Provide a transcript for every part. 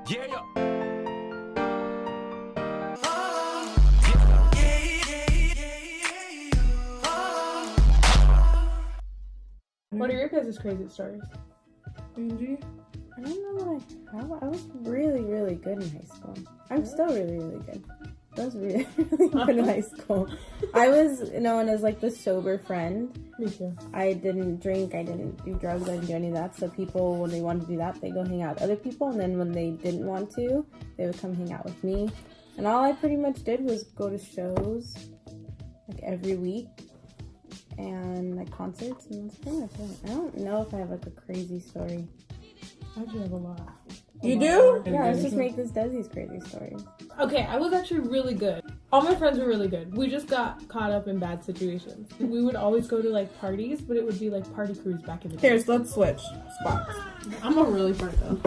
Yeah. What are your guys' crazy stories? Angie? I don't know what I was really, really good in high school. I'm still really, really good. I was really, really good in high school. I was known as like the sober friend. Me too. I didn't drink, I didn't do drugs, I didn't do any of that. So people, when they wanted to do that, they go hang out with other people. And then when they didn't want to, they would come hang out with me. And all I pretty much did was go to shows like every week. And like concerts, and that's pretty much it. I don't know if I have like a crazy story. I do have a lot. You do? Yeah, let's just make this Desi's crazy story. Okay, I was actually really good. All my friends were really good. We just got caught up in bad situations. We would always go to like parties, but it would be like party crews back in the day. Here, let's switch spots. I'm a really fart though.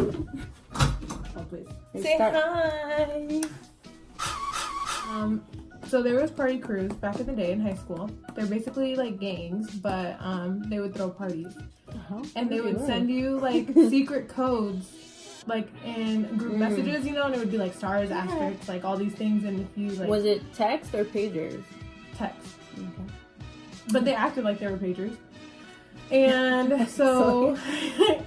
Oh, please. Say hi. So there was party crews back in the day in high school. They're basically like gangs, but they would throw parties. Uh-huh. And they would send you like secret codes, like in group messages, you know, and it would be like stars, asterisks, like all these things. And if you like, Was it text or pagers? text, Okay. but they acted like they were pagers. And so,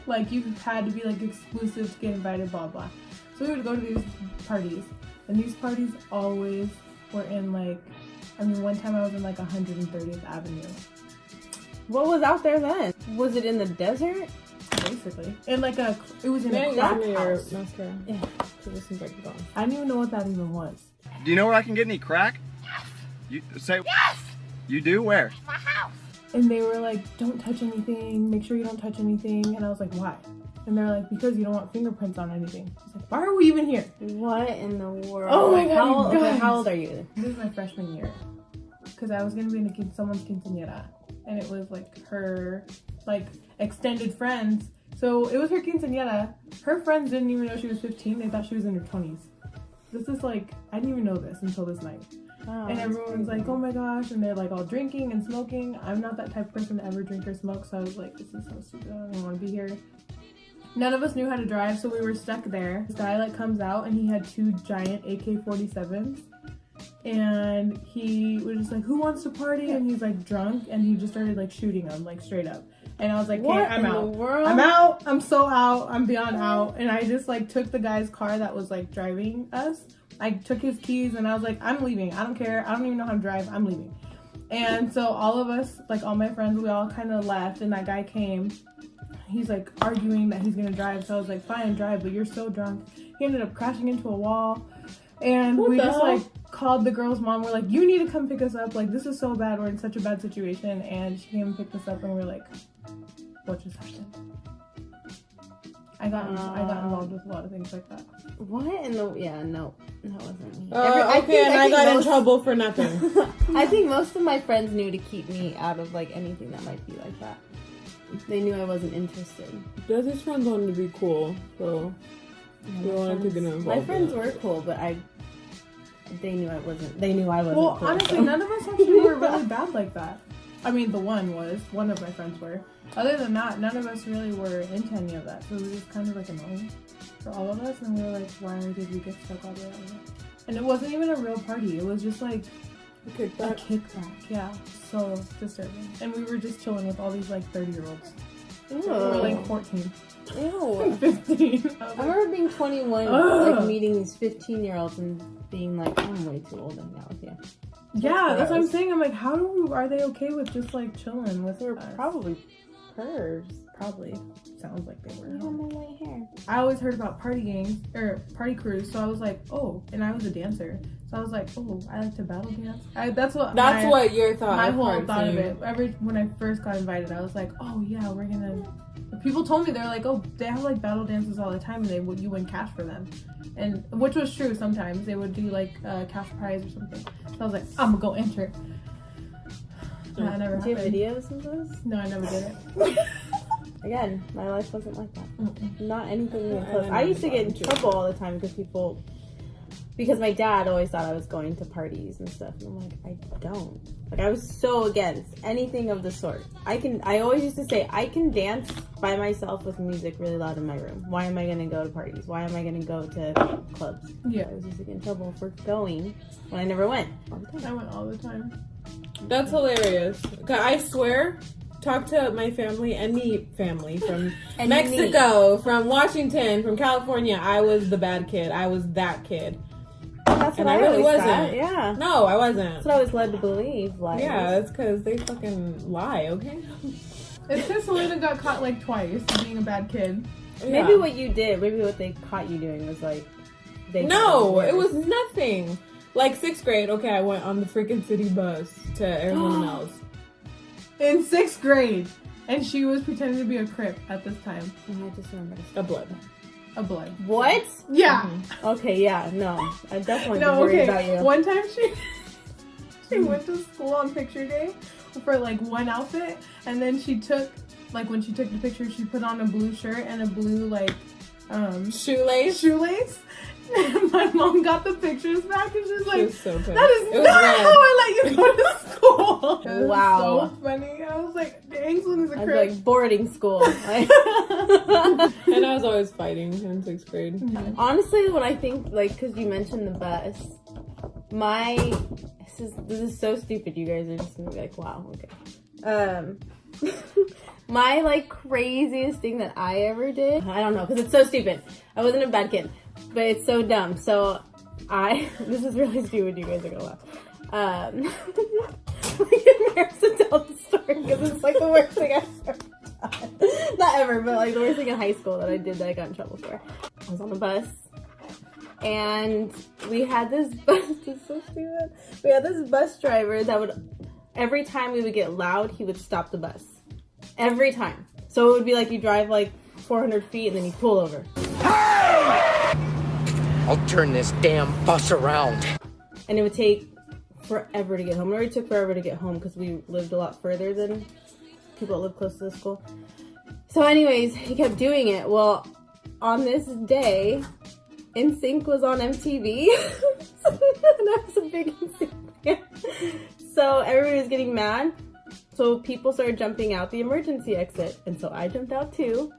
like you had to be like exclusive to get invited, blah blah. So we would go to these parties, and these parties always were in like, I mean, one time I was in like 130th Avenue. What was out there then? Was it in the desert? Basically, in like it was in a crack house. mascara. Yeah. So this is like gone. I didn't even know what that even was. Do you know where I can get any crack? Yes. You say yes. You do? Where? And they were like, don't touch anything, make sure you don't touch anything. And I was like, why? And they're like, because you don't want fingerprints on anything. I was like, why are we even here? What in the world? Oh my God, you guys. How old are you? This is my freshman year. Because I was going to be in someone's quinceañera. And it was like her, like, extended friends. So it was her quinceañera. Her friends didn't even know she was 15. They thought she was in her 20s. This is like, I didn't even know this until this night. Oh, And everyone's like, oh my gosh, and they're like all drinking and smoking. I'm not that type of person to ever drink or smoke, so I was like, this is so stupid, I don't want to be here. None of us knew how to drive, so we were stuck there. This guy like comes out and he had 2 giant AK-47s. And he was just like, who wants to party? And he's like drunk, and he just started like shooting them, like straight up. And I was like, okay, I'm out. I'm out. I'm so out. I'm beyond out. And I just like took the guy's car that was like driving us. I took his keys and I was like, I'm leaving. I don't care. I don't even know how to drive. I'm leaving. And so all of us, like all my friends, we all kind of left, and that guy came. He's like arguing that he's gonna drive. So I was like, fine, drive, but you're so drunk. He ended up crashing into a wall. And we just like called the girl's mom. We're like, you need to come pick us up. Like, this is so bad. We're in such a bad situation. And she came and picked us up, and we're like, what just happened? I got involved with a lot of things like that. What in the... Yeah, no. That wasn't me. I got in trouble for nothing. I think most of my friends knew to keep me out of like anything that might be like that. They knew I wasn't interested. Desi's friends wanted to be cool, so we wanted to get involved. My friends were cool, but they knew I wasn't. They knew I wasn't. Well, cool, honestly, so. none of us actually were really bad like that. I mean, one of my friends were. Other than that, none of us really were into any of that. So it was just kind of like annoying for all of us. And we were like, why did we get stuck all the way out of it? And it wasn't even a real party. It was just like a kickback. Yeah, so disturbing. And we were just chilling with all these like 30-year-olds. Ew. We were like 14. Ew. 15. I remember being 21, like meeting these 15-year-olds and being like, I'm way too old to hang out with you. Yeah, that's what I'm saying. I'm like, are they okay with just like chilling with They were us? probably pervs. Probably. Sounds like they were. You have my white hair. I always heard about party gangs or party crews, so I was like, oh, and I was a dancer, so I was like, oh, I like to battle dance. That's what your thought. My whole thought of it. When I first got invited, I was like, oh yeah, we're gonna. People told me they're like, oh, they have like battle dances all the time, and you win cash for them, and which was true. Sometimes they would do like cash prize or something. So I was like, I'm gonna go enter. That never Do you have happened. videos of those? No, I never did it. Again, my life wasn't like that. Mm-mm. Not anything even close. I used to get in trouble all the time because people because my dad always thought I was going to parties and stuff. And I'm like, I don't. Like, I was so against anything of the sort. I always used to say, I can dance by myself with music really loud in my room. Why am I going to go to parties? Why am I going to go to clubs? Yeah. I was used to get in trouble for going when I never went. I went all the time. That's hilarious. I swear, talk to my family, any family from Mexico, from Washington, from California. I was the bad kid. I was that kid. That's what And I really always wasn't. thought. Yeah. No, I wasn't. That's what I was led to believe. Like, Yeah, that's because they fucking lie, okay? It's because Selena got caught like twice being a bad kid. maybe Yeah. what you did, maybe what they caught you doing was like, No, it was nothing. Like 6th grade, okay, I went on the freaking city bus to everyone else. In 6th grade. And she was pretending to be a Crip at this time. I just remember. A blood. A blood. What? Yeah. Mm-hmm. Okay, yeah, no. I definitely No, was worried okay. about you. One time she went to school on picture day for like one outfit, and then she took, like when she took the picture, she put on a blue shirt and a blue like shoelace. And my mom got the pictures back and she's like, So pissed. that is not how I let you go to school. It was Wow. so funny. I was like, dang, Selena's a I was Crip. like boarding school. Like, And I was always fighting in 6th grade. honestly, when I think, like, because you mentioned the bus, this is so stupid. You guys are just gonna be like, wow, okay. My like craziest thing that I ever did, I don't know, because it's so stupid. I wasn't a bad kid, but it's so dumb. So this is really stupid. You guys are gonna laugh. I'm embarrassed to tell the story because it's like the worst thing I've ever done. Not ever, but like the worst thing in high school that I did that I got in trouble for. I was on the bus. And we had this bus, this is so stupid. We had this bus driver that would, every time we would get loud, he would stop the bus. Every time. So it would be like you drive like 400 feet and then you pull over. I'll turn this damn bus around. And it would take forever to get home. It already took forever to get home because we lived a lot further than people that live close to the school. So anyways, he kept doing it. Well, on this day, NSYNC was on MTV, and I was a big NSYNC fan. So everybody was getting mad. So people started jumping out the emergency exit, and so I jumped out too.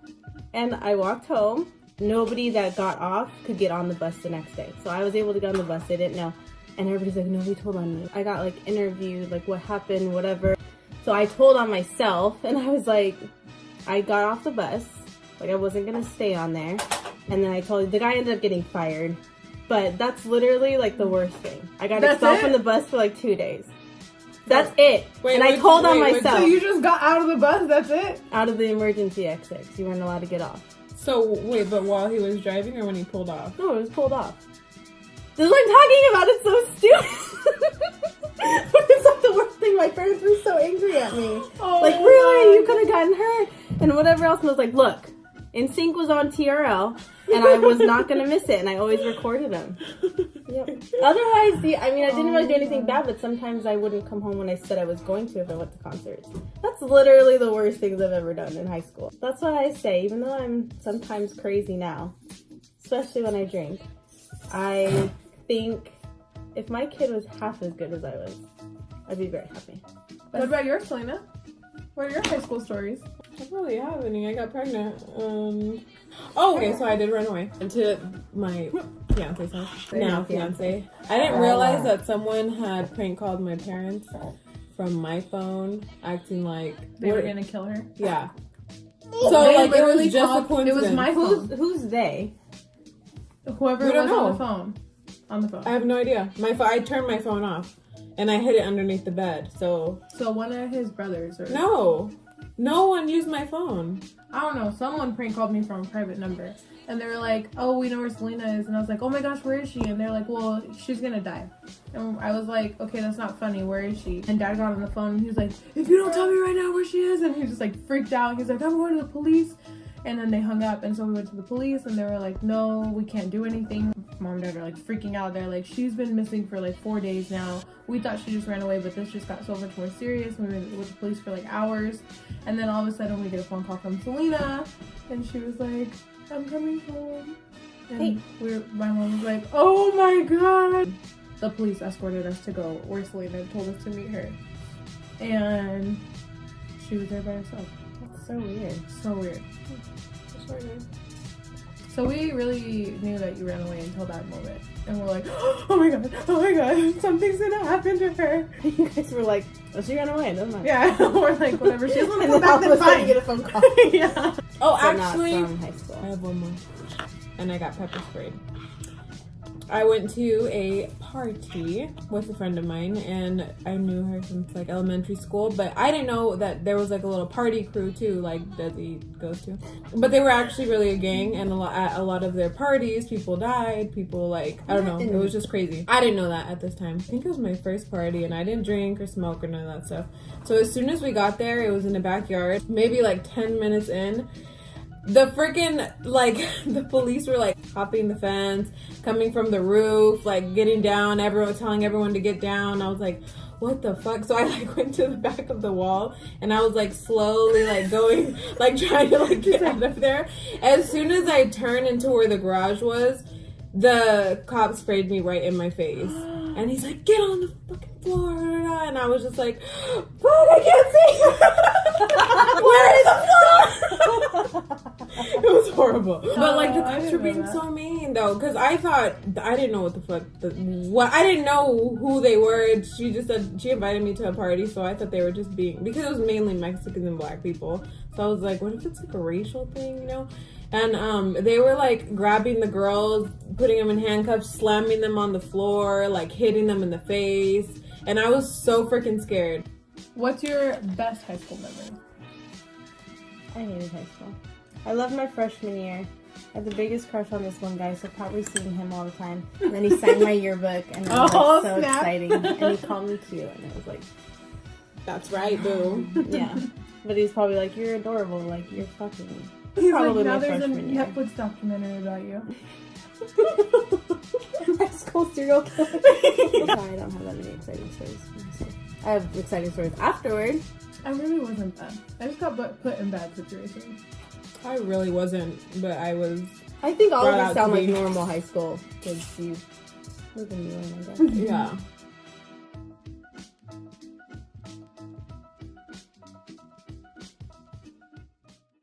And I walked home. Nobody that got off could get on the bus the next day. So I was able to get on the bus. They didn't know. And everybody's like, no, we told on you. I got like interviewed, like what happened, whatever. So I told on myself, and I was like, I got off the bus. Like I wasn't gonna stay on there. And then I told the guy ended up getting fired. But that's literally like the worst thing. I got expelled from the bus for like 2 days. That's it. Wait, and I told on myself. So you just got out of the bus, that's it? Out of the emergency exit, 'cause you weren't allowed to get off. So, wait, but while he was driving or when he pulled off? No, it was pulled off. This is what I'm talking about. It's so stupid. It's like the worst thing. My parents were so angry at me. Oh, like, really? You could have gotten hurt. And whatever else. And I was like, look, NSYNC was on TRL, and I was not going to miss it. And I always recorded them. Yep. Otherwise, I didn't really do anything bad, but sometimes I wouldn't come home when I said I was going to if I went to concerts. That's literally the worst things I've ever done in high school. That's what I say, even though I'm sometimes crazy now, especially when I drink. I think if my kid was half as good as I was, I'd be very happy. What about yours, Selena? What are your high school stories? I don't really have any. I got pregnant. Oh, okay, so I did run away into my fiance's house. Now fiance. I didn't realize that someone had prank called my parents from my phone, acting like They were gonna kill her. Yeah. So like it was just a coincidence. It was my phone. Who's they? Whoever We don't was know. on the phone. On the phone. I have no idea. I turned my phone off, and I hid it underneath the bed. So one of his brothers or no one used my phone. I don't know. Someone prank called me from a private number, and they were like, "Oh, we know where Selena is," and I was like, "Oh my gosh, where is she?" And they're like, "Well, she's gonna die." And I was like, "Okay, that's not funny. Where is she?" And Dad got on the phone, and he was like, "If you don't tell me right now where she is," and he just like freaked out. He's like, "I'm going to the police." And then they hung up, and so we went to the police, and they were like, "No, we can't do anything." Mom and Dad are like freaking out. They're like, "She's been missing for like 4 days now. We thought she just ran away, but this just got so much more serious." We were with the police for like hours, and then all of a sudden we get a phone call from Selena, and she was like, "I'm coming home." And my mom was like, oh my god. The police escorted us to go where Selena told us to meet her. And she was there by herself. That's so weird. So weird. That's very nice. So we really knew that you ran away until that moment. And we're like, oh my god, something's gonna happen to her. You guys were like, oh, she ran away, doesn't matter. Yeah, we're like, whatever, she doesn't want to And come then back, all of then a sudden fine. you get a phone call. Yeah. Oh, So actually, not from high school. I have one more. And I got pepper sprayed. I went to a party with a friend of mine, and I knew her since like elementary school, but I didn't know that there was like a little party crew too, like Desi goes to. But they were actually really a gang, and at a lot of their parties, people died, people like, I don't know, it was just crazy. I didn't know that at this time. I think it was my first party, and I didn't drink or smoke or none of that stuff. So as soon as we got there, it was in the backyard, maybe like 10 minutes in, the freaking, like, the police were, like, hopping the fence, coming from the roof, like, getting down, telling everyone to get down. I was like, what the fuck? So I, like, went to the back of the wall, and I was, like, slowly, like, going, like, trying to, like, get out of there. As soon as I turned into where the garage was, the cop sprayed me right in my face. And he's like, get on the fucking floor. And I was just like, fuck, I can't see. Where is the floor? It was horrible. But like the cops were being so mean though. Because I thought, I didn't know what the fuck. I didn't know who they were. She just said, she invited me to a party. So I thought they were just being, because it was mainly Mexicans and black people. So I was like, what if it's like a racial thing, you know? And they were like grabbing the girls, putting them in handcuffs, slamming them on the floor, like hitting them in the face. And I was so freaking scared. What's your best high school memory? I hated high school. I loved my freshman year. I had the biggest crush on this one guy, so probably seeing him all the time. And then he signed my yearbook, and it was like, so snap. exciting. And he called me cute, and it was like, That's right, boo. yeah. But he's probably like, you're adorable, like, you're fucking me. He's Probably like, now my there's a freshman year. Netflix documentary about you. High school serial killer. I don't have that many exciting stories. I have exciting stories afterward. I really wasn't bad. I just got put in bad situations. I really wasn't, but I was. I think all of Brought us out sound to like be- normal high school kids. You live in New York, I guess. Yeah.